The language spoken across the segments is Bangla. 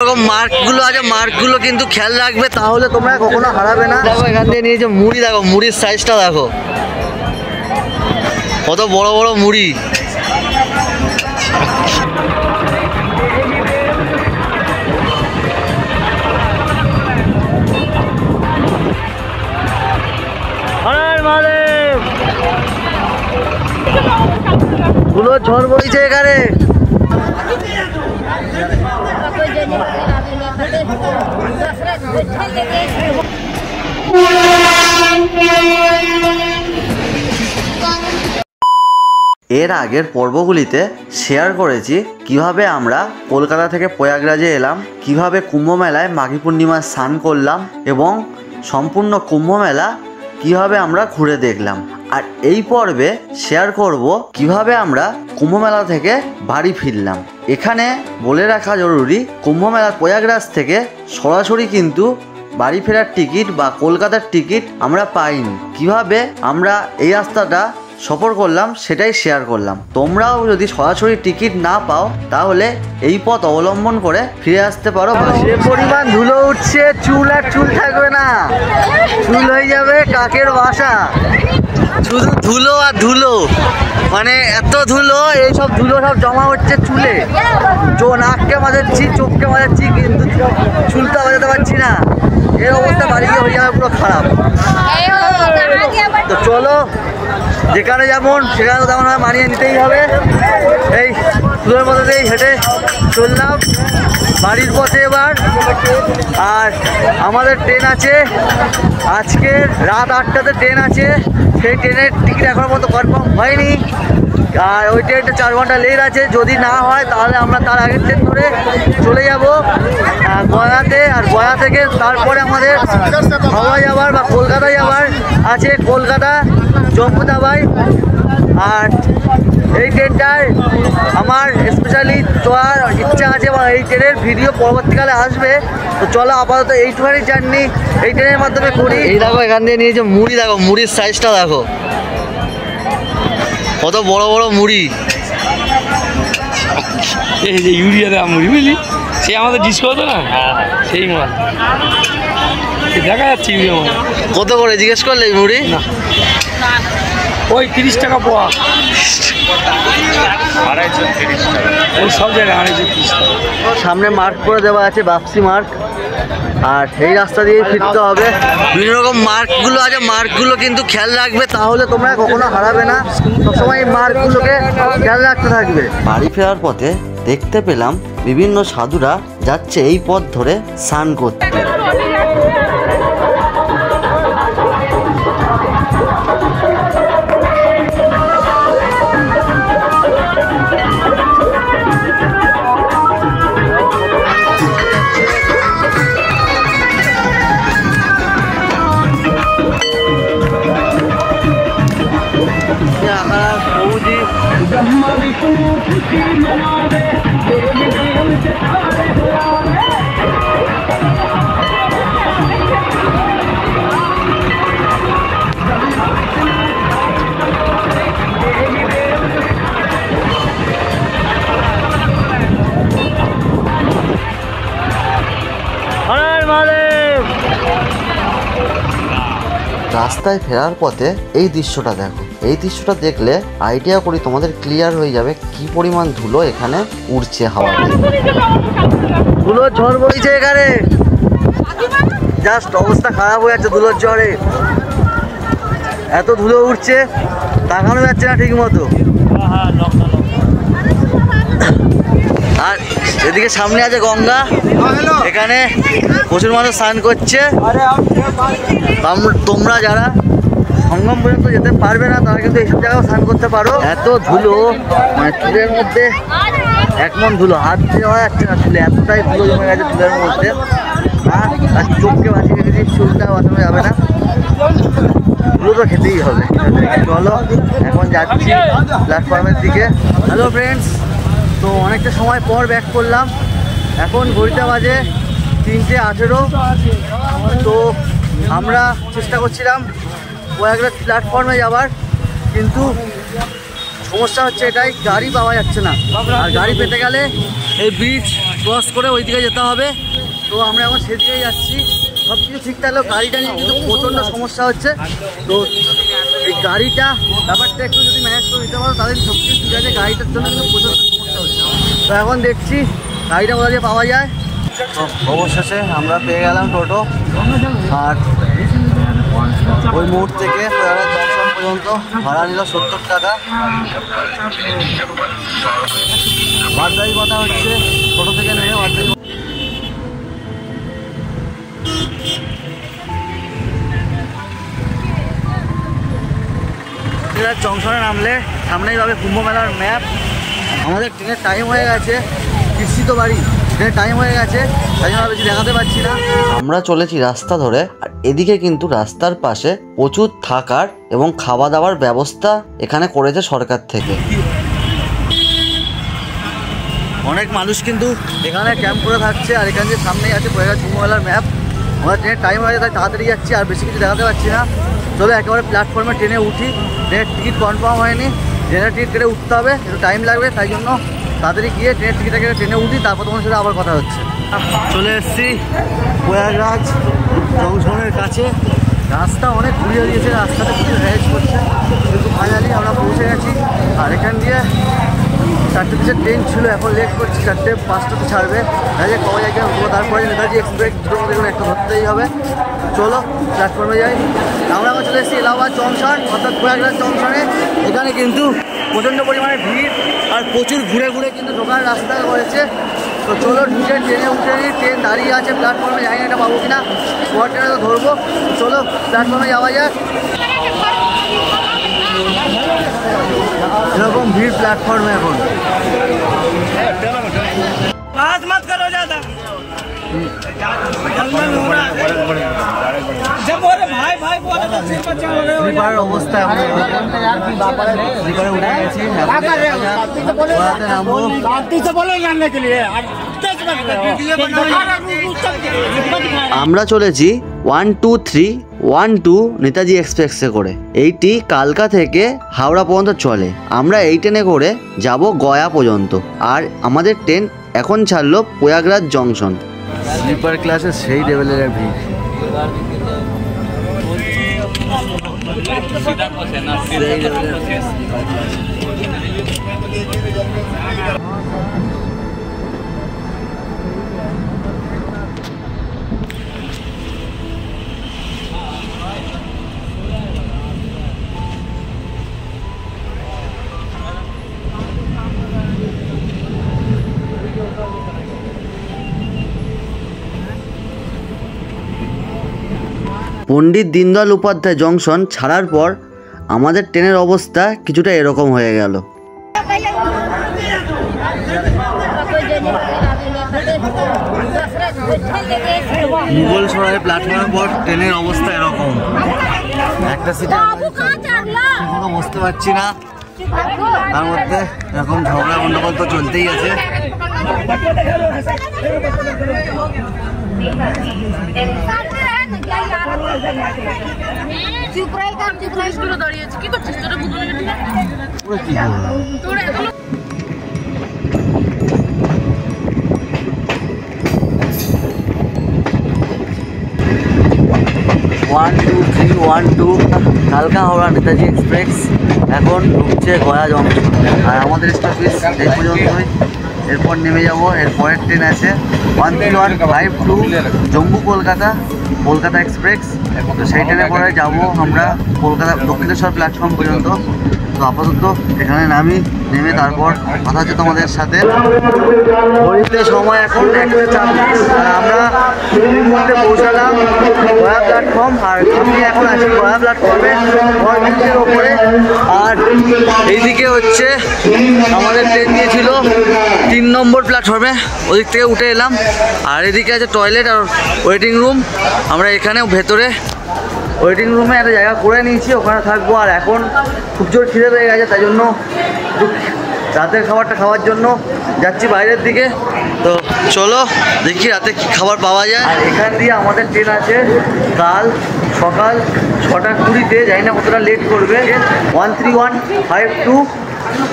মার্কগুলো আছে, মার্কগুলো কিন্তু খেয়াল রাখবে, তাহলে তোমরা কখনো হারাবে না। দেখো এখান দিয়ে নিয়েছে মুড়ি, দেখো মুড়ির সাইজটা দেখো কত বড় বড় মুড়ি। গুলো ঝড় বইছে এখানে। এর আগের পর্বগুলিতে শেয়ার করেছি কিভাবে আমরা কলকাতা থেকে প্রয়াগরাজে এলাম, কিভাবে কুম্ভ মেলায় মাঘী পূর্ণিমায় স্নান করলাম এবং সম্পূর্ণ কুম্ভ মেলা কিভাবে আমরা ঘুরে দেখলাম। আর এই পর্বে শেয়ার করব কিভাবে আমরা কুম্ভ মেলা থেকে বাড়ি ফিরলাম। এখানে বলে রাখা জরুরি, কুম্ভ মেলা প্রয়াগরাজ থেকে সরাসরি কিন্তু বাড়ি ফেরার টিকিট বা কলকাতার টিকিট আমরা পাইনি। কিভাবে আমরা এই রাস্তাটা সফর করলাম সেটাই শেয়ার করলাম। তোমরাও যদি সরাসরি টিকিট না পাও তাহলে এই পথ অবলম্বন করে ফিরে আসতে পারো। সে পরিমাণ ধুলো উঠছে, চুল আর চুল থাকবে না, চুল হয়ে যাবে কাকের বাসা। শুধু ধুলো আর ধুলো, মানে এত ধুলো, এইসব ধুলো সব জমা হচ্ছে চুলে। নাককে বাজাচ্ছি, চোখকে বাজাচ্ছি, কিন্তু চুলটা বাজাতে পারছি না। এর অবস্থা বাড়ি গিয়ে হয়ে যাবে পুরো খারাপ। তো চলো, যেখানে যেমন সেখানে তেমন মানিয়ে নিতেই হবে। এই ধুলোর মধ্যে দিয়েই হেঁটে চললাম বাড়ির পথে এবার। আর আমাদের ট্রেন আছে আজকে রাত 8টাতে ট্রেন আছে। সেই ট্রেনের টিকিট এখনো পর্যন্ত কনফার্ম হয়নি, আর ওই ট্রেনটা 4 ঘন্টা লেট আছে। যদি না হয় তাহলে আমরা তার আগের ট্রেন ধরে চলে যাব গয়াতে। আর গয়া থেকে তারপরে আমাদের হাওড়া যাবার বা কলকাতা যাবার আছে, কলকাতা জম্মুতাবাই। আর এই ট্রেনটায় আমার স্পেশালি যাওয়ার ইচ্ছা আছে বা এই ট্রেনের ভিডিও পরবর্তীকালে আসবে। তো চলো আপাতত এইটুখানি জার্নি এই ট্রেনের মাধ্যমে করি। এই দেখো এখান দিয়ে নিয়েছে মুড়ি, দেখো মুড়ির সাইজটা দেখো কত বড় বড় মুড়ি। এই যে ইউরিয়া দেওয়া মুড়ি বুঝলি, সে আমাদের ডিসকো হতো না, সেই মাল দেখা যাচ্ছে। ইউরিয়া মাল কত করে জিজ্ঞেস করলে এই মুড়ি? না, ওই 30 টাকা পোয়া, ওই সব জায়গায় 230 টাকা। সামনে মার্ক করে দেওয়া আছে, বাপসি মার্ক। আর এই রাস্তা দিয়ে ফিরতে হবে। বিভিন্ন রকম মার্কগুলো আছে, মার্কগুলো কিন্তু খেয়াল রাখবে, তাহলে তোমরা কখনো হারাবে না। সবসময় এই মার্কগুলোকে খেয়াল রাখতে থাকবে। বাড়ি ফেরার পথে দেখতে পেলাম বিভিন্ন সাধুরা যাচ্ছে এই পথ ধরে স্নান করতে। রাস্তায় ফেরার পথে এই দৃশ্যটা দেখো। এই দৃশ্যটা দেখলে আইডিয়া করি তোমাদের ক্লিয়ার হয়ে যাবে কি পরিমাণ ধুলো এখানে উড়ছে হাওয়াতে। ধুলো ঝড় বইছে এখানে, জাস্ট অবস্থা খারাপ হয়ে যাচ্ছে ধুলোর ঝড়ে। এত ধুলো উঠছে, তাকানো যাচ্ছে না ঠিক মতো। আর এদিকে সামনে আছে গঙ্গা, এখানে প্রচুর মানুষ স্নান করছে। তোমরা যারা সঙ্গম পর্যন্ত যেতে পারবে না তারা কিন্তু এইসব জায়গায় স্নান করতে পারো। এত ধুলো, মানে চুলের মধ্যে এক মন ধুলো, হাত দিয়ে যাওয়া যাচ্ছে না চুলে, এতটাই ধুলো জমে গেছে চুলের মধ্যে। আর চোখকে বাঁচিয়ে রেখেছি, চুলটা বাঁচানো যাবে না, ধুলো তো খেতেই হবে। চলো এখন যাচ্ছি প্ল্যাটফর্মের দিকে। হ্যালো ফ্রেন্ডস, তো অনেকটা সময় পর ব্যাক করলাম। এখন ঘড়িটা বাজে 3:18। তো আমরা চেষ্টা করছিলাম প্রয়াগরাজ প্ল্যাটফর্মে যাবার, কিন্তু সমস্যা হচ্ছে এটাই, গাড়ি পাওয়া যাচ্ছে না। আর গাড়ি পেতে গেলে এই ব্রিজ ক্রস করে ওই দিকে যেতে হবে। তো আমরা এখন সেদিকেই যাচ্ছি। সব কিছু ঠিক থাকলেও গাড়িটা নিয়ে কিন্তু প্রচণ্ড সমস্যা হচ্ছে। তো এই গাড়িটা ব্যাপারটা একটু যদি ম্যানেজ করে দিতে পারো তাদের সব কিছু ঠিক আছে। গাড়িটার জন্য কিন্তু প্রচণ্ড সমস্যা হচ্ছে। তো এখন দেখছি গাড়িটা কোথা দিয়ে পাওয়া যায়। তো অবশেষে আমরা পেয়ে গেলাম টোটো। আর ওই মোড় থেকে জংশন পর্যন্ত ভাড়া নিল 70 টাকা। বাদবাকি কথা হচ্ছে টোটো থেকে নেমে বাদবাকি জংশনে নামলে সামনেই পাবে কুম্ভ মেলার ম্যাপ। আমাদের ট্রেনের টাইম হয়ে গেছে, কৃষিত বাড়ি ট্রেনের টাইম হয়ে গেছে, তাই জন্য বেশি দেখাতে পারছি না। আমরা চলেছি রাস্তা ধরে। আর এদিকে কিন্তু রাস্তার পাশে প্রচুর থাকার এবং খাওয়া দাওয়ার ব্যবস্থা এখানে করেছে সরকার থেকে। অনেক মানুষ কিন্তু এখানে ক্যাম্প করে থাকছে। আর এখানে যে সামনেই আছে প্রয়াগরাজ কুম্ভ মেলার ম্যাপ। আমাদের ট্রেনের টাইম হয়ে গেছে, তাই তাড়াতাড়ি যাচ্ছি। আর বেশি কিছু দেখাতে পারছি না। চলো একেবারে প্ল্যাটফর্মে ট্রেনে উঠি। ট্রেনের টিকিট কনফার্ম হয়নি, ট্রেনের টিকিট কেটে উঠতে হবে, একটু টাইম লাগবে। তাই জন্য তাড়াতাড়ি গিয়ে ট্রেনের টিকিটটা কেটে ট্রেনে উঠি, তারপর তোমার সাথে আবার কথা হচ্ছে। চলে এসেছি প্রয়াগরাজ জংশনের কাছে। রাস্তা অনেক ঘুরিয়ে দিয়েছে, রাস্তাটা কিছু হ্যারেজ করছে, কিন্তু ফাইনালি আমরা পৌঁছে গেছি। আর এখান দিয়ে 4টে দেশের ট্রেন ছিল, এখন লেট করছি। 4টে 5টাতে ছাড়বে। তাই কবে যাই তারপরে নেতাজি এক্সপ্রেস দুটোর মধ্যে কোনো একটা ধরতেই হবে। চলো প্ল্যাটফর্মে যাই। আমরা এখন চলে এসেছি এলাহাবাদ জংশন, অর্থাৎ প্রয়াগরাজ জংশনে। এখানে কিন্তু প্রচণ্ড পরিমাণে ভিড় আর প্রচুর ঘুরে ঘুরে কিন্তু ঢোকার রাস্তা রয়েছে। তো চলো ঢুকে ট্রেনে উঠে নিই। ট্রেন দাঁড়িয়ে আছে প্ল্যাটফর্মে, জানি না এটা পাবো কিনা। পর ট্রেনে তো ধরবো। চলো প্ল্যাটফর্মে যাওয়া যাক। এরকম ভিড় প্ল্যাটফর্মে এখন। অবস্থা আমরা চলেছি 12312 নেতাজি এক্সপ্রেসে করে। এইটি কালকা থেকে হাওড়া পর্যন্ত চলে। আমরা এই ট্রেনে করে যাব গয়া পর্যন্ত। আর আমাদের ট্রেন এখন ছাড়লো প্রয়াগরাজ জংশন। স্লিপার ক্লাসে সেই লেভেলের ভিড়। পণ্ডিত দীনদয়াল উপাধ্যায় জংশন ছাড়ার পর আমাদের ট্রেনের অবস্থা কিছুটা এরকম হয়ে গেল। মুঘল সরাই প্ল্যাটফর্মের পর ট্রেনের অবস্থা এরকম। একটা সিটে বসতে পারছি না, তার মধ্যে এরকম ঝগড়া গন্ডগোল তো চলতেই আছে। কালকা হাওড়া নেতাজি এক্সপ্রেস এখন ঢুকছে গয়া জংশন। আর আমাদের স্টপেজ এই পর্যন্তই। এরপর নেমে যাব। এর পরের ট্রেন আছে 13152 জম্মু কলকাতা এক্সপ্রেস। তো সেই ট্রেনে করে যাবো আমরা কলকাতা দক্ষিণেশ্বর প্ল্যাটফর্ম পর্যন্ত। তো আপাতত এখানে নেমে তারপর কথা হচ্ছে তোমাদের সাথে। ঘড়িতে সময় এখন 1:04। আর আমরা পৌঁছালাম গয়া প্ল্যাটফর্ম। আর আমি এখন আছি গয়া প্ল্যাটফর্মে ব্রিজের ওপরে। আর এইদিকে হচ্ছে আমাদের ট্রেন দিয়েছিল 3 নম্বর প্ল্যাটফর্মে, ওদিক থেকে উঠে এলাম। আর এদিকে আছে টয়লেট আর ওয়েটিং রুম। আমরা এখানে ভেতরে ওয়েটিং রুমে একটা জায়গা করে নিয়েছি, ওখানে থাকবো। আর এখন খুব জোর খিদে পেয়ে গেছে, তাই জন্য রাতের খাবারটা খাওয়ার জন্য যাচ্ছি বাইরের দিকে। তো চলো দেখি রাতে কী খাবার পাওয়া যায়। আর এখান দিয়ে আমাদের ট্রেন আছে কাল সকাল 6:20, জানি না কতটা লেট করবে। 13152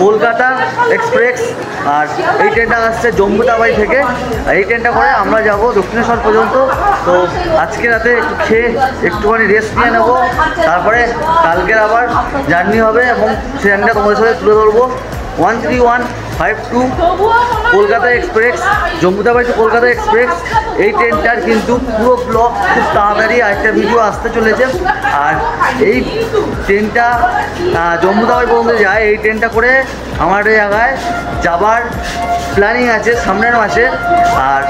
কলকাতা এক্সপ্রেস, আর এই ট্রেনটা আসছে জম্মুতাবাই থেকে। এই ট্রেনটা করে আমরা যাব দক্ষিণেশ্বর পর্যন্ত। তো আজকে রাতে একটু খেয়ে একটুখানি রেস্ট নিয়ে নেবো, তারপরে কালকের আবার জার্নি হবে এবং সেই জার্নিটা তোমাদের সাথে তুলে ধরবো। 13152 Kolkata express, জম্মুতাবাই two Kolkata express. এই ট্রেনটার কিন্তু পুরো ব্লগ খুব তাড়াতাড়ি আরেকটা ভিডিও আসতে চলেছে। আর এই ট্রেনটা জম্মুতাবাই পর্যন্ত যায়। এই ট্রেনটা করে আমার এই জায়গায় যাবার প্ল্যানিং আছে সামনের মাসে। আর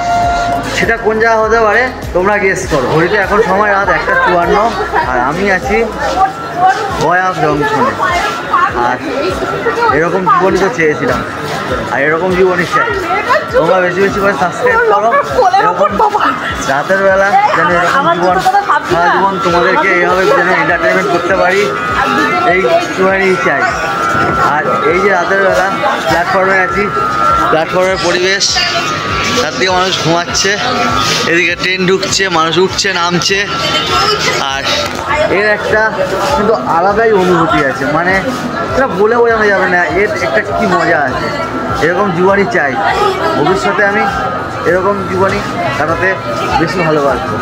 সেটা কোন জায়গা হতে পারে তোমরা গেস করো। ঘড়িতে এখন সময় রাত 1:54, আর আমি আছি গয়া জংশনে। আর এরকম জীবনই তো চেয়েছিলাম, আর এরকম জীবনই চাই। তোমরা বেশি বেশি করে সাবস্ক্রাইব করো, এরকম রাতের বেলা যেন এরকম জীবন সারা জীবন তোমাদেরকে এইভাবে যেন এন্টারটেনমেন্ট করতে পারি, এই একটুখানি চাই। আর এই যে রাতের বেলা প্ল্যাটফর্মে আছি, প্ল্যাটফর্মের পরিবেশ, চারদিকে মানুষ ঘুমাচ্ছে, এদিকে ট্রেন ঢুকছে, মানুষ উঠছে নামছে। আর এর একটা কিন্তু আলাদাই অনুভূতি আছে, মানে এটা বলে বোঝানো যাবে না, এর একটা কী মজা আছে। এরকম জীবনই চাই, ভবিষ্যতে আমি এরকম জীবনই কাটাতে বেশি ভালোবাসবো।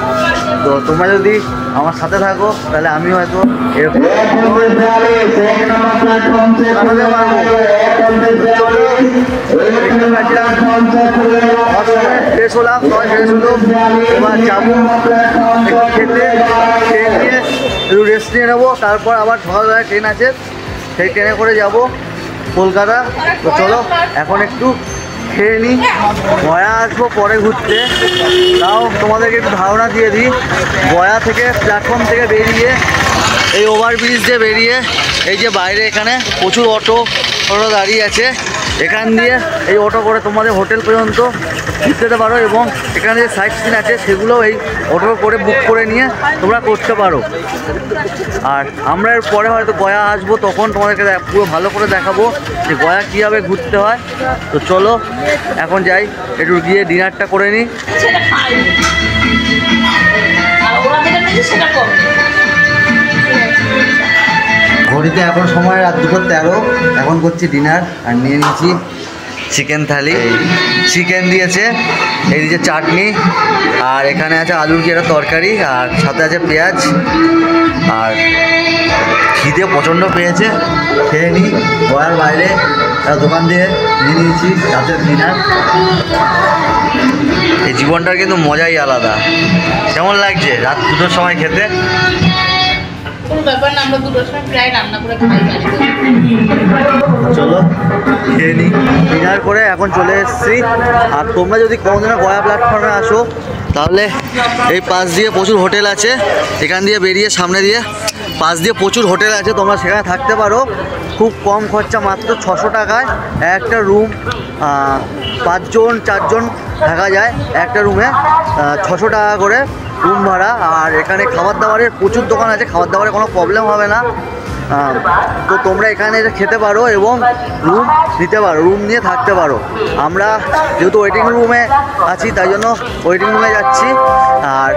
তো তোমরা যদি আমার সাথে থাকো তাহলে আমি হয়তো এরকম কাটাতে পারবো। ফ্রেশ হলাম, সবাই ফ্রেশ হলো, এবার যাবো খেতে, ট্রেন নিয়ে একটু রেস্ট নিয়ে নেবো। তারপর আবার সকালবেলায় ট্রেন আছে, সেই ট্রেনে করে যাব কলকাতা। তো চলো এখন একটু খেয়ে নিই, গয়া আসবো পরে ঘুরতে। তাও তোমাদেরকে একটু ধারণা দিয়ে দিই, গয়া থেকে প্ল্যাটফর্ম থেকে বেরিয়ে এই ওভারব্রিজ দিয়ে বেরিয়ে এই যে বাইরে এখানে প্রচুর অটো দাঁড়িয়ে আছে, এখান দিয়ে এই অটো করে তোমাদের হোটেল পর্যন্ত যেতে পারো। এবং এখানে যে সাইট সিন আছে সেগুলো এই অটো করে বুক করে নিয়ে তোমরা করতে পারো। আর আমরা এর পরে হয়তো গয়া আসবো, তখন তোমাদেরকে পুরো ভালো করে দেখাবো যে গয়া কীভাবে ঘুরতে হয়। তো চলো এখন যাই, একটু গিয়ে ডিনারটা করে নিই। ঘড়িতে এখন সময় রাত 2:13, এখন করছি ডিনার। আর নিয়ে নিয়েছি চিকেন থালি, চিকেন দিয়েছে, এই দিয়েছে চাটনি, আর এখানে আছে আলুর কি একটা তরকারি, আর সাথে আছে পেঁয়াজ। আর খিদে প্রচণ্ড পেয়েছে, খেয়ে নিই। গয়ার বাইরে একটা দোকান দিয়ে নিয়ে নিয়েছি রাতের ডিনার। এই জীবনটার কিন্তু মজাই আলাদা। কেমন লাগছে রাত 2টোর সময় খেতে? কোনো ব্যাপার না, আমরা 2টোর সময় প্রায় রান্না করে খাই। চলো খেয়ে নিই। ডিনার করে এখন চলে এসেছি। আর তোমরা যদি কোনোদিনও গয়া প্ল্যাটফর্মে আসো তাহলে এই পাশ দিয়ে প্রচুর হোটেল আছে, এখান দিয়ে বেরিয়ে সামনে দিয়ে পাশ দিয়ে প্রচুর হোটেল আছে, তোমরা সেখানে থাকতে পারো খুব কম খরচা, মাত্র 600 টাকায় একটা রুম। 5 জন 4 জন থাকা যায় একটা রুমে, 600 টাকা করে রুম ভাড়া। আর এখানে খাবার দাবারের প্রচুর দোকান আছে, খাবার দাবারের কোনো প্রবলেম হবে না। তো তোমরা এখানে এসে খেতে পারো এবং রুম নিতে পারো, রুম নিয়ে থাকতে পারো। আমরা যেহেতু ওয়েটিং রুমে আছি তাই জন্য ওয়েটিং রুমে যাচ্ছি। আর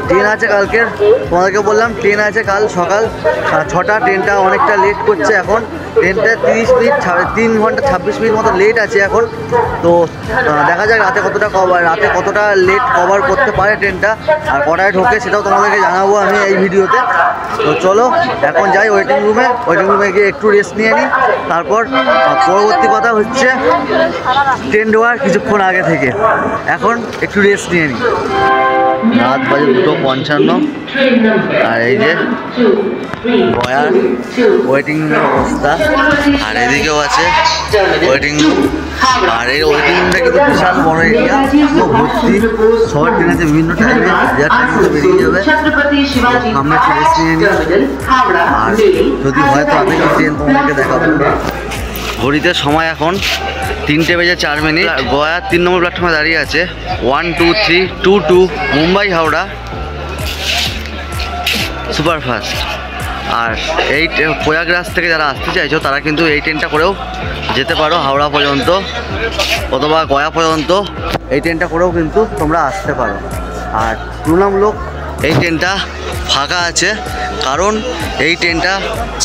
ট্রেন আছে কালকের, তোমাদেরকে বললাম ট্রেন আছে কাল সকাল 6টা। ট্রেনটা অনেকটা লেট করছে এখন, ট্রেনটা 30 মিনিট 3 ঘন্টা 26 মিনিট মতো লেট আছে এখন। তো দেখা যাক রাতে কতটা লেট কভার করতে পারে ট্রেনটা, আর কটায় ঢোকে সেটাও তোমাদেরকে জানাবো আমি এই ভিডিওতে। তো চলো এখন যাই ওয়েটিং রুমে গিয়ে একটু রেস্ট নিয়ে নিই। তারপর পরবর্তী কথা হচ্ছে ট্রেন ঢোকার কিছুক্ষণ আগে থেকে এখন একটু রেস্ট নিয়ে নিই। রাত বাজে 2:55, আর এই যে গয়ার ওয়েটিং রুমের অবস্থা। আর এদিকেও আছে ওয়েটিং রুম, আর এই ওয়েটিং রুমটা কিন্তু বিশাল বড় এরিয়া, পুরো ভর্তি। সবার ট্রেন আছে বিভিন্ন টাইমে, যার ট্রেন বেরিয়ে যাবে। আমরা একটু রেস্ট নিয়ে নিই, আর যদি হয় তো আমি ট্রেন তোমাদেরকে দেখাবো। ঘড়িতে সময় এখন 3:04। গয়া 3 নম্বর প্ল্যাটফর্মে দাঁড়িয়ে আছে 12322 মুম্বাই হাওড়া সুপারফাস্ট। আর এই প্রয়াগরাজ থেকে যারা আসতে চাইছো তারা কিন্তু এই ট্রেনটা করেও যেতে পারো হাওড়া পর্যন্ত অথবা গয়া পর্যন্ত। এই ট্রেনটা করেও কিন্তু তোমরা আসতে পারো। আর তুলনামূলক এই ট্রেনটা ফাঁকা আছে, কারণ এই ট্রেনটা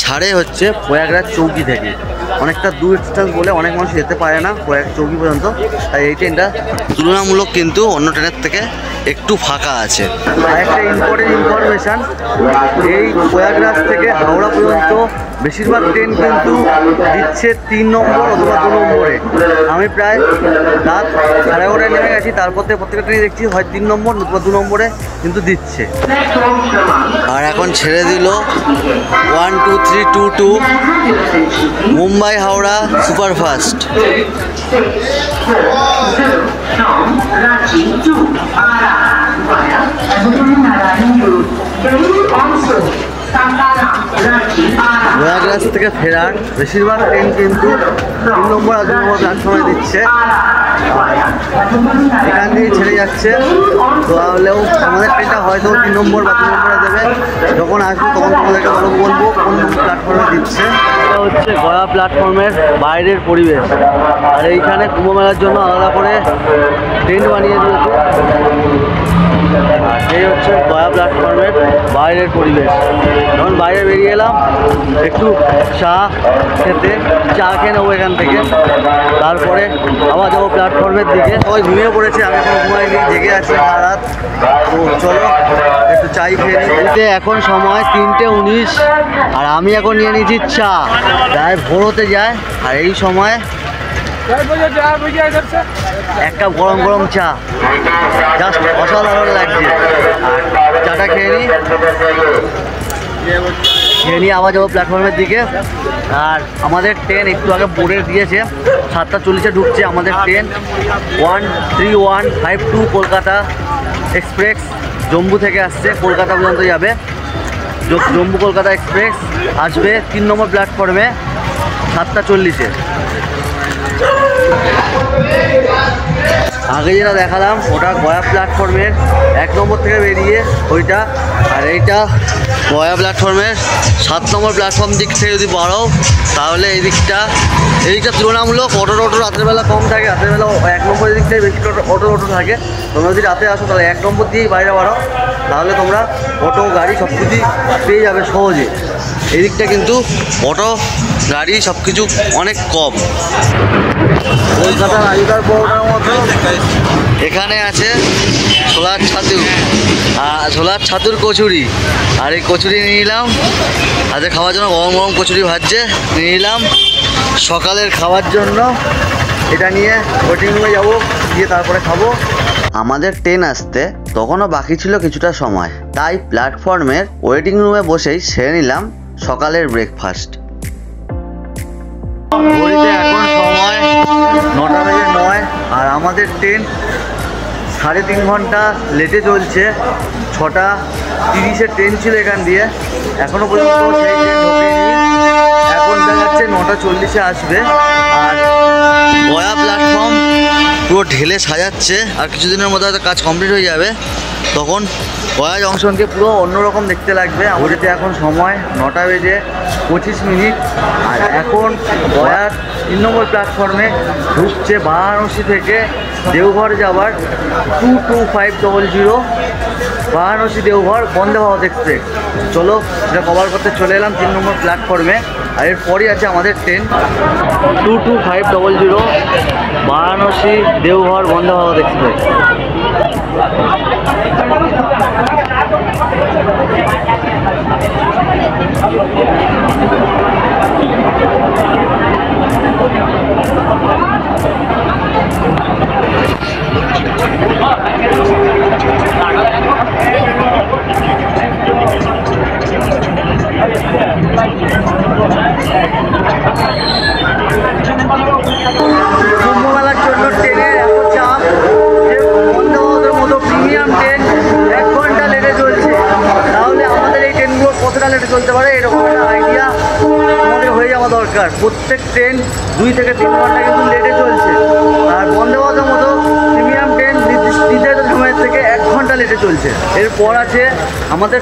ছাড়ে হচ্ছে প্রয়াগরাজ চৌকি থেকে। অনেকটা দূর ডিস্টেন্স বলে অনেক মানুষ যেতে পারে না চৌকি পর্যন্ত, তাই এই ট্রেনটা তুলনামূলক কিন্তু অন্য ট্রেনের থেকে একটু ফাঁকা আছে। আর একটা ইম্পর্টেন্ট ইনফরমেশান, এই প্রয়াগরাজ থেকে হাওড়া পর্যন্ত বেশিরভাগ ট্রেন কিন্তু দিচ্ছে 3 নম্বর অথবা 2 নম্বরে। আমি প্রায় রাত 11:30 নেমে গেছি, তারপর থেকে প্রত্যেকটা ট্রেনে দেখছি হয় 3 নম্বর অথবা 2 নম্বরে কিন্তু দিচ্ছে। আর এখন ছেড়ে দিল 12322 মুম্বাই হাওড়া সুপারফাস্ট। প্রয়াগরাজ থেকে ফেরার বেশিরভাগ ট্রেন কিন্তু 3 নম্বর আর 2 নম্বর প্ল্যাটফর্মে দিচ্ছে, এখান থেকেই ছেড়ে যাচ্ছে। তাহলেও আমাদের ট্রেনটা হয়তো 3 নম্বর বা 2 নম্বরে দেবে। যখন আসবো তখন তোমাদেরকে বলবো কোন প্ল্যাটফর্মে দিচ্ছে। এটা হচ্ছে গয়া প্ল্যাটফর্মের বাইরের পরিবেশ, আর এইখানে কুম্ভ মেলার জন্য আলাদা করে টেন্ট বানিয়ে দিয়েছে। আর এই হচ্ছে গয়া প্ল্যাটফর্মের বাইরের পরিবেশ। যখন বাইরে বেরিয়ে এলাম একটু চা খেয়ে নেবো এখান থেকে, তারপরে আবার যাবো প্ল্যাটফর্মের দিকে। সবাই ঘুমিয়ে পড়েছে, আমি এখন ঘুমাইনি, জেগে আছি সারা রাত। তো চলো একটু চাই খেয়ে নিতে। এখন সময় 3:19 আর আমি এখন নিয়ে নিয়েছি চা। প্রায় ভোর হতে যায়, আর এই সময় এক কাপ গরম গরম চা জাস্ট অসাধারণ লাগছে। আর চাটা খেয়ে নিয়ে আবার যাবো প্ল্যাটফর্মের দিকে। আর আমাদের ট্রেন একটু আগে বোর্ডে দিয়েছে 7:40-এ ঢুকছে আমাদের ট্রেন 13152 কলকাতা এক্সপ্রেস। জম্মু থেকে আসছে, কলকাতা পর্যন্ত যাবে। জম্মু কলকাতা এক্সপ্রেস আসবে 3 নম্বর প্ল্যাটফর্মে 7:40-এ। আগে যেটা দেখালাম ওটা গয়া প্ল্যাটফর্মের 1 নম্বর থেকে বেরিয়ে ওইটা, আর এইটা গয়া প্ল্যাটফর্মের 7 নম্বর প্ল্যাটফর্ম দিক থেকে যদি বাড়ো তাহলে এই দিকটা তুলনামূলক অটো রাতের বেলা কম থাকে। রাতের বেলা 1 নম্বরের দিক থেকে বেশি অটো থাকে। তোমরা যদি রাতে আসো তাহলে 1 নম্বর দিয়েই বাইরে বাড়াও, তাহলে তোমরা অটো গাড়ি সব কিছুই পেয়ে যাবে সহজে। এই দিকটা কিন্তু অটো গাড়ি সব কিছু অনেক কম। কলকাতার আইদার পরোটার মতো এখানে আছে ছোলার ছাতুর কচুরি। আর এই কচুরি নিয়ে নিলাম, আজকে খাওয়ার জন্য গরম গরম কচুরি ভাজছে, নিয়ে নিলাম সকালের খাওয়ার জন্য। এটা নিয়ে ওয়েটিং রুমে যাবো, গিয়ে তারপরে খাবো। আমাদের ট্রেন আসতে তখনও বাকি ছিল কিছুটা সময়, তাই প্ল্যাটফর্মের ওয়েটিং রুমে বসেই সেরে নিলাম সকালের ব্রেকফাস্ট। ঘড়িতে এখন সময় 9:09 আর আমাদের ট্রেন 3.5 ঘন্টা লেটে চলছে। 6:30-এর ট্রেন ছিল এখান দিয়ে, এখনও পর্যন্ত সেই ট্রেন ঢোকেনি। এখন দেখাচ্ছে 9:40-এ আসবে। আর গয়া প্ল্যাটফর্ম পুরো ঢেলে সাজাচ্ছে, আর কিছুদিনের মধ্যে হয়তো কাজ কমপ্লিট হয়ে যাবে, তখন গয়া জংশনকে পুরো অন্যরকম দেখতে লাগবে। ঘড়িতে এখন সময় 9:25। আর এখন গয়ার 3 নম্বর প্ল্যাটফর্মে ঢুকছে বারাণসী থেকে দেওঘর যাওয়ার 22500 বারাণসী দেওঘর বন্দে ভারত এক্সপ্রেস। চলো এটা কভার করতে চলে এলাম 3 নম্বর প্ল্যাটফর্মে। আর এরপরই আছে আমাদের ট্রেন 22500 বারাণসী দেওঘর বন্দে ভারত এক্সপ্রেস। কুম্ভমেলার জন্য ট্রেনের এত চাপ যে বন্দে ভারতের মতো প্রিমিয়াম ট্রেন 1 ঘন্টা লেটে চলছে। তাহলে আমাদের এই ট্রেনগুলো কতটা লেটে চলতে পারে এরকম একটা আইডিয়া আমাদের হয়ে যাওয়া দরকার। প্রত্যেক ট্রেন 2 থেকে 3 ঘন্টা কিন্তু লেটে চলছে, আর বন্দে ভারতের মতো প্রিমিয়াম ট্রেন নির্ধারিত সময়ের থেকে 1 ঘন্টা লেটে চলছে। এরপর আছে আমাদের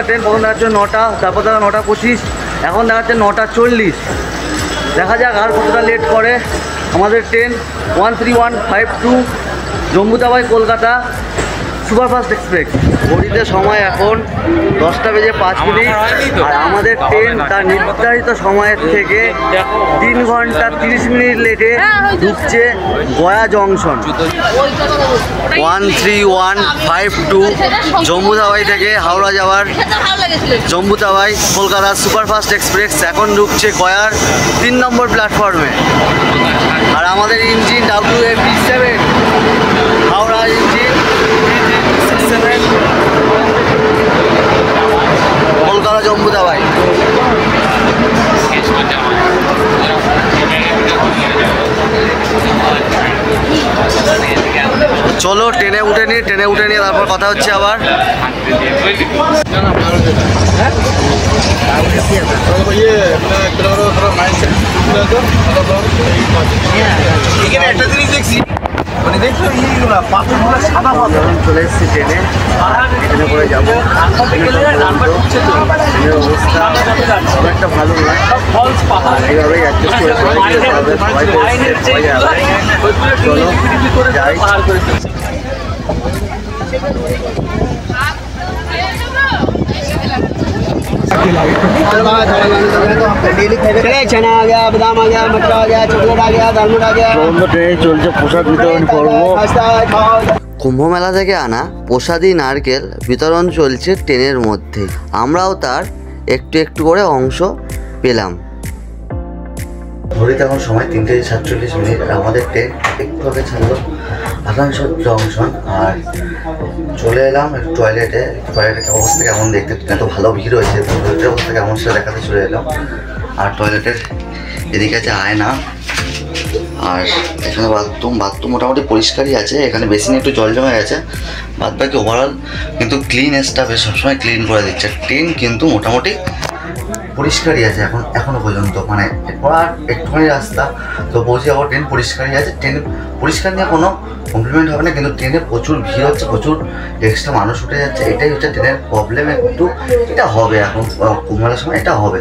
ট্রেন প্রথম দেখাচ্ছে 9টা, তারপর দেখা 9:25, এখন দেখাচ্ছে 9:40। দেখা যাক আর কতটা লেট করে আমাদের train 13152 Jammu Tawi Kolkata superfast express. ঘড়িতে সময় এখন 10:05 আর আমাদের ট্রেন তার নির্ধারিত সময়ের থেকে 3 ঘন্টা 30 মিনিট লেটে ঢুকছে গয়া জংশন। 13152 জম্বুতাবাই থেকে হাওড়া যাওয়ার জম্বুতাবাই কলকাতা সুপারফাস্ট এক্সপ্রেস এখন ঢুকছে গয়ার 3 নম্বর প্ল্যাটফর্মে। আর আমাদের engine WAP7 Howrah engine 3367 Kolkata জম্বুতাবাই। চলো ট্রেনে উঠে নিয়ে তারপর কথা হচ্ছে আবার। একটা জিনিস দেখছি মানে দেখছো এইগুলো পাথরগুলো সাদা পাথর। চলে এসেছি ট্রেনে করে যাবো। অবস্থা খুব একটা ভালো নয়, এইভাবেই অ্যাডজাস্ট করে চলো যাই। चना आ गया, बादाम आ गया, मटर आ गया, चॉकलेट आ गया, दालमोट आ गया। ট্রেনে চলছে প্রসাদ বিতরণ করবো। কুম্ভ মেলা থেকে আনা প্রসাদী নারকেল বিতরণ চলছে ট্রেনের মধ্যে, আমরাও তার একটু একটু করে অংশ পেলাম। ঘড়িতে এখন সময় 3:47 আর আমাদের ট্রেন একটু আগে ছাড়লো আসানসোল জংশন। আর চলে এলাম একটু টয়লেটের অবস্থা কেমন দেখতে, এত ভালো ভিড় হয়েছে, টয়লেটের অবস্থা কেমন সেটা দেখাতে চলে এলাম। আর টয়লেটের এদিকে আছে আয়না, আর এখানে বাথরুম মোটামুটি পরিষ্কারই আছে। এখানে বেসিনে একটু জল জমে গেছে, বাদ বাকি ওভারঅল কিন্তু ক্লিন স্টাফ সবসময় ক্লিন করে দিচ্ছে। ট্রেন কিন্তু মোটামুটি পরিষ্কারই আছে এখনো পর্যন্ত, মানে এরপর আর একটুখানি রাস্তা তো পৌঁছে যাবো। ট্রেন পরিষ্কারই আছে, ট্রেন পরিষ্কার নিয়ে কোনো কমপ্লিমেন্ট হবে না, কিন্তু ট্রেনে প্রচুর ভিড় হচ্ছে, প্রচুর এক্সট্রা মানুষ উঠে যাচ্ছে, এটাই হচ্ছে ট্রেনের প্রবলেম। একটু এটা হবে এখন কুম্ভ মেলার সময়, এটা হবে।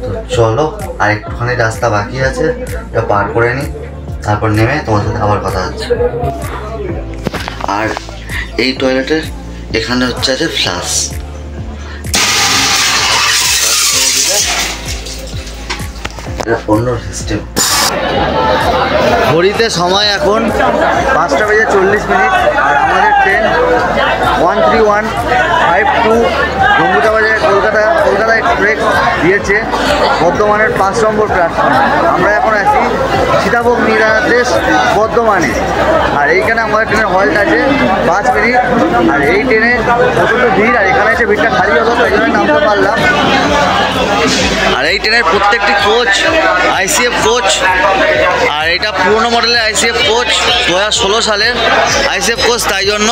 তো চলো আর একটুখানি রাস্তা বাকি আছে, এটা পার করে নিই, তারপর নেমে তোমার সাথে আবার কথা হচ্ছে। আর এই টয়লেটের এখানে হচ্ছে আছে ফ্লাশ, অন্য সিস্টেম। ঘড়িতে সময় এখন 5:40 আর আমাদের ট্রেন 13152 জম্বুতাবাই কলকাতা এক্সপ্রেস দিয়েছে বর্ধমানের 5 নম্বর প্ল্যাটফর্ম। আমরা এখন আছি সীতাভোগ নিরাদেশ বর্ধমানে। আর এইখানে আমাদের ট্রেনের হল্ট আছে 5 মিনিট। আর এই ট্রেনে প্রচণ্ড ভিড়, আর এখানে এসে ভিড়টা খালি হলো, তাই জন্য নামতে পারলাম। আর এই ট্রেনের প্রত্যেকটি কোচ ICF কোচ, আর এটা পুরোনো মডেলের ICF কোচ, 2016 সালের ICF কোচ, তাই জন্য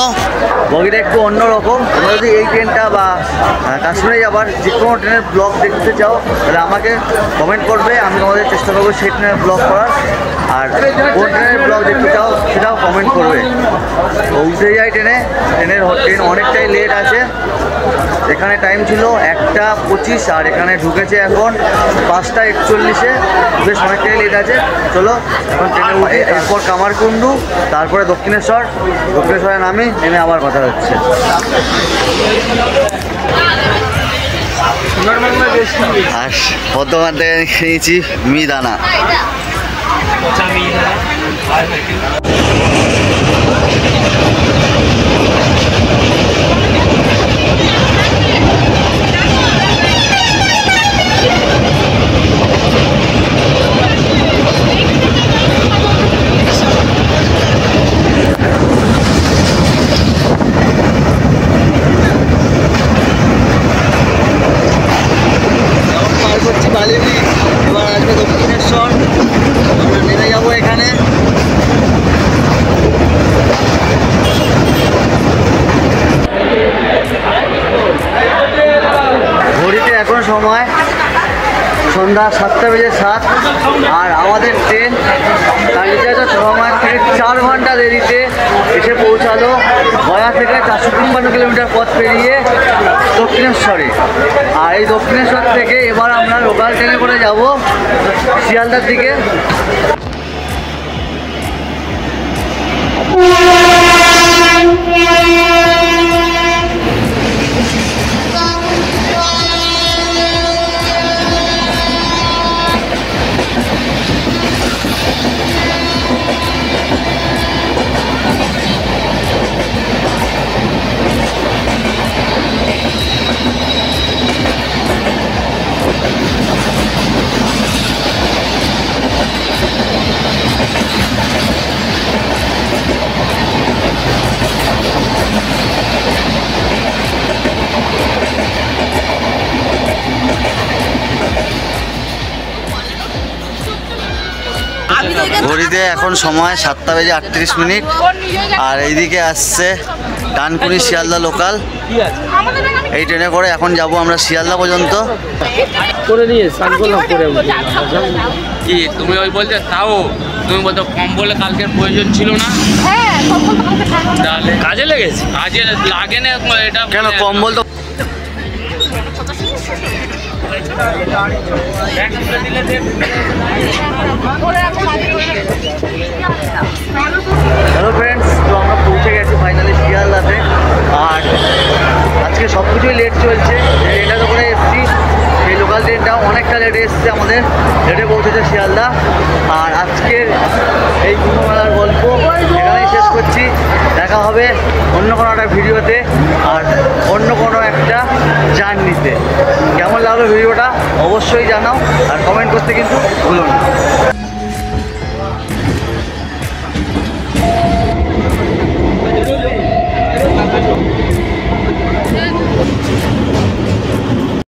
বগিটা একটু অন্যরকম। তোমরা যদি এই ট্রেনটা বা কাশ্মীরে যাবার যে কোনো ট্রেনের ব্লগ দেখতে চাও তাহলে আমাকে কমেন্ট করবে, আমি তোমাদের চেষ্টা করবো সেই ট্রেনের ব্লগ করার। আর কোন ট্রেনের ব্লগ দেখতে চাও সেটাও কমেন্ট করবে। উঠতে যাই ট্রেন অনেকটাই লেট আছে। এখানে টাইম ছিল 1:25 আর এখানে ঢুকেছে এখন 5:41, বেশ অনেকটাই লেট আছে। চলো এখন ট্রেনে উঠি, এরপর কামারকুণ্ডু, তারপরে দক্ষিণেশ্বরে নামি, নেমে আবার কথা হচ্ছে। আর বর্ধমান থেকে নিয়েছি মিহিদানা। এবার আসবে দক্ষিণেশ্বর, আমরা নেমে যাবো এখানে। ঘড়িতে এখন সময় সন্ধ্যা 7:07 আর আমাদের ট্রেন তার নির্ধারিত সময় থেকে 4 ঘন্টা দেরিতে এসে পৌঁছালো গয়া থেকে 453 কিলোমিটার পথ পেরিয়ে দক্ষিণেশ্বরে। আর এই দক্ষিণেশ্বর থেকে এবার আমরা লোকাল ট্রেনে করে যাব শিয়ালদার দিকে। ঘড়িতে এখন সময় 7:38। আর এইদিকে আসছে ডানকুনি শিয়ালদা লোকাল। এই ট্রেনে করে এখন যাব আমরা শিয়ালদা পর্যন্ত। করে নিয়ে স্নান করলাম করে কি তুমি ওই বলতে তাও তুমি বলতো কম্বলে কালকের প্রয়োজন ছিল না? হ্যাঁ, কম্বল তো কালকে ঠান্ডা। তাহলে কাজে লেগেছে? কাজে লাগে না এটা কেন কম্বল তো হ্যালো ফ্রেন্ডস, তো আমরা পৌঁছে গেছি ফাইনালি শিয়ালদাতে। আর আজকে সব কিছুই লেট চলছে। ট্রেনটা করে এসেছি, এই লোকাল ট্রেনটাও অনেকটা লেটে এসছে, আমাদের লেটে পৌঁছেছে শিয়ালদা। আর আজকের এই কুম্ভ মেলার গল্প এখানেই শেষ করছি। দেখা হবে অন্য কোনো একটা ভিডিওতে আর অন্য কোনো একটা জার্নিতে। কেমন লাগলো ভিডিওটা অবশ্যই জানাও আর কমেন্ট করতে কিন্তু ভুলো না।